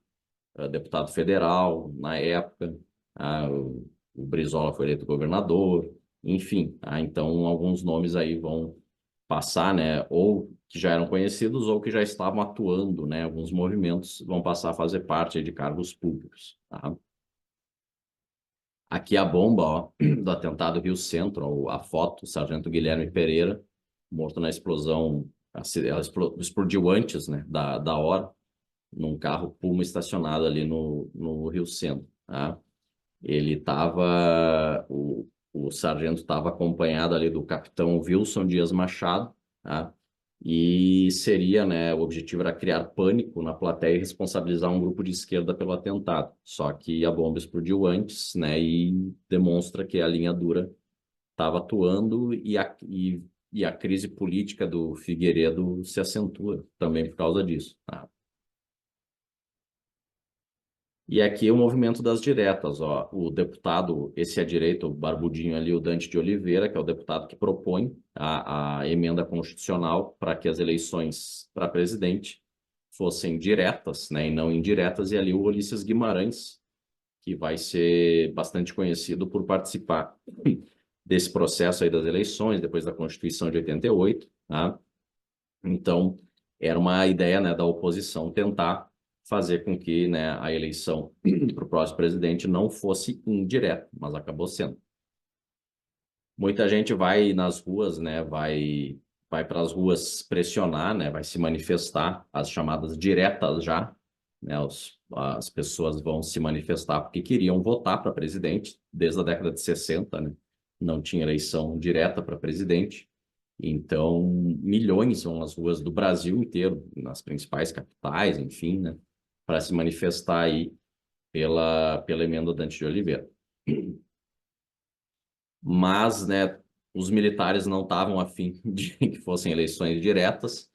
deputado federal na época, o Brizola foi eleito governador, enfim. Então, alguns nomes aí vão passar, né, ou que já eram conhecidos ou que já estavam atuando, né, alguns movimentos vão passar a fazer parte aí de cargos públicos. Tá? Aqui a bomba, ó, do atentado Rio Centro, ó, a foto, o sargento Guilherme Pereira, morto na explosão, ela explodiu antes, né, da hora, num carro Puma estacionado ali no Rio Centro. Tá? Ele estava, o sargento estava acompanhado ali do capitão Wilson Dias Machado, tá? E seria, né, o objetivo era criar pânico na plateia e responsabilizar um grupo de esquerda pelo atentado. Só que a bomba explodiu antes, né, e demonstra que a linha dura estava atuando e a crise política do Figueiredo se acentua também por causa disso. Tá? E aqui o movimento das diretas, ó, o deputado, esse à direita, o barbudinho ali, o Dante de Oliveira, que é o deputado que propõe a emenda constitucional para que as eleições para presidente fossem diretas, né, e não indiretas, e ali o Ulisses Guimarães, que vai ser bastante conhecido por participar desse processo aí das eleições, depois da Constituição de 88, tá? Então, era uma ideia, né, da oposição tentar fazer com que, né, a eleição para o próximo presidente não fosse indireta, mas acabou sendo. Muita gente vai nas ruas, né, vai para as ruas pressionar, né, vai se manifestar, as chamadas diretas já, né, as pessoas vão se manifestar porque queriam votar para presidente desde a década de 60, né, não tinha eleição direta para presidente. Então, milhões vão às ruas do Brasil inteiro, nas principais capitais, enfim, né, para se manifestar aí pela emenda Dante de Oliveira. Mas, né, os militares não estavam afim de que fossem eleições diretas,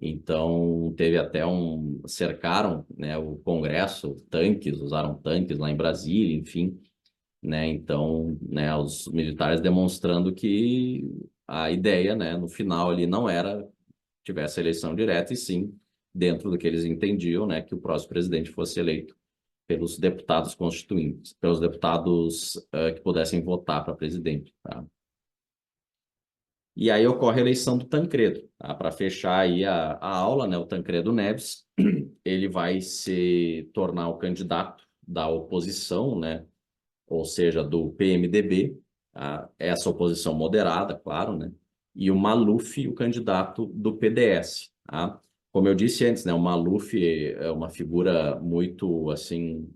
então teve até cercaram, né, o Congresso, tanques, usaram tanques lá em Brasília, enfim, né, então, né, os militares demonstrando que a ideia, né, no final ali não era tivesse eleição direta, e sim, dentro do que eles entendiam, né, que o próximo presidente fosse eleito pelos deputados constituintes, pelos deputados que pudessem votar para presidente, tá? E aí ocorre a eleição do Tancredo, tá? Para fechar aí a aula, né, o Tancredo Neves, ele vai se tornar o candidato da oposição, né, ou seja, do PMDB, tá? Essa oposição moderada, claro, né? E o Maluf, o candidato do PDS, tá? Como eu disse antes, né, o Maluf é uma figura muito, assim,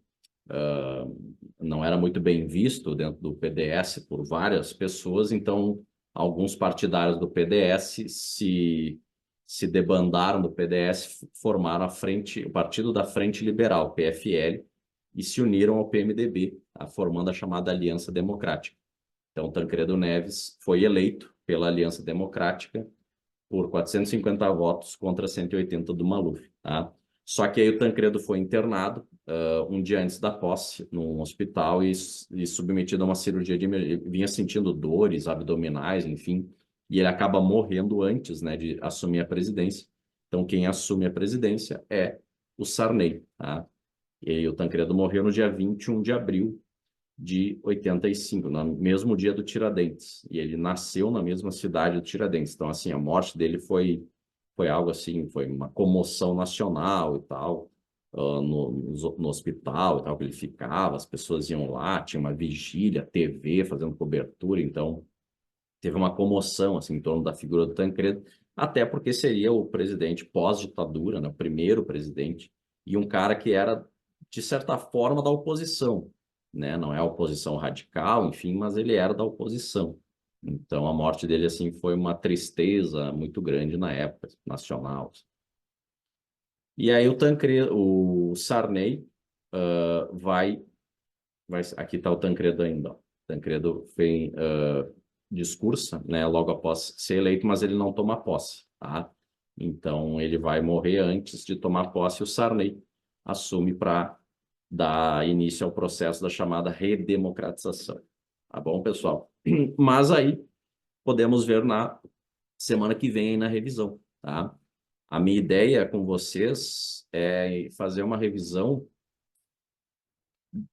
não era muito bem visto dentro do PDS por várias pessoas, então alguns partidários do PDS se debandaram do PDS, formaram o Partido da Frente Liberal, PFL, e se uniram ao PMDB, tá? Formando a chamada Aliança Democrática. Então, Tancredo Neves foi eleito pela Aliança Democrática por 450 votos contra 180 do Maluf, tá? Só que aí o Tancredo foi internado um dia antes da posse, num hospital, e submetido a uma cirurgia de emergência. Vinha sentindo dores abdominais, enfim, e ele acaba morrendo antes, né, de assumir a presidência. Então, quem assume a presidência é o Sarney, tá? E aí o Tancredo morreu no dia 21 de abril de 85, no mesmo dia do Tiradentes. E ele nasceu na mesma cidade do Tiradentes. Então, assim, a morte dele foi algo assim, foi uma comoção nacional e tal, no hospital e tal, que ele ficava, as pessoas iam lá, tinha uma vigília, TV fazendo cobertura, então teve uma comoção, assim, em torno da figura do Tancredo, até porque seria o presidente pós-ditadura, né, o primeiro presidente, e um cara que era, de certa forma, da oposição, né? Não é a oposição radical, enfim, mas ele era da oposição. Então, a morte dele, assim, foi uma tristeza muito grande na época nacional. E aí o Sarney aqui está o Tancredo ainda, ó. Tancredo discursa, né, logo após ser eleito, mas ele não toma posse, tá? Então, ele vai morrer antes de tomar posse, e o Sarney assume para dar início ao processo da chamada redemocratização. Tá bom, pessoal? Mas aí podemos ver na semana que vem aí na revisão, tá? A minha ideia com vocês é fazer uma revisão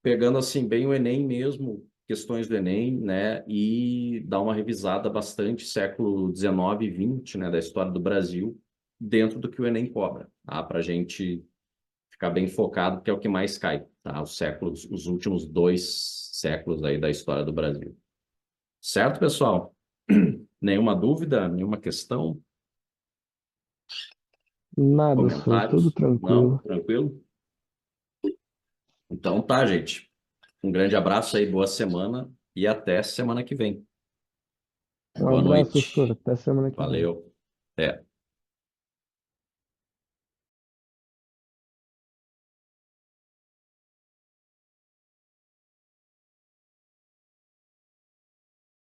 pegando assim bem o Enem mesmo, questões do Enem, né, e dar uma revisada bastante século XIX e XX, né, da história do Brasil, dentro do que o Enem cobra, tá? Para a gente ficar bem focado, que é o que mais cai, tá? Os últimos 2 séculos aí da história do Brasil. Certo, pessoal? Nenhuma dúvida, nenhuma questão, Nada, senhor, tudo comentários? Não? tranquilo. Tranquilo? Então tá, gente. Um grande abraço aí, boa semana e até semana que vem. Um Boa abraço, senhor, noite. até semana que vem. Valeu. Até.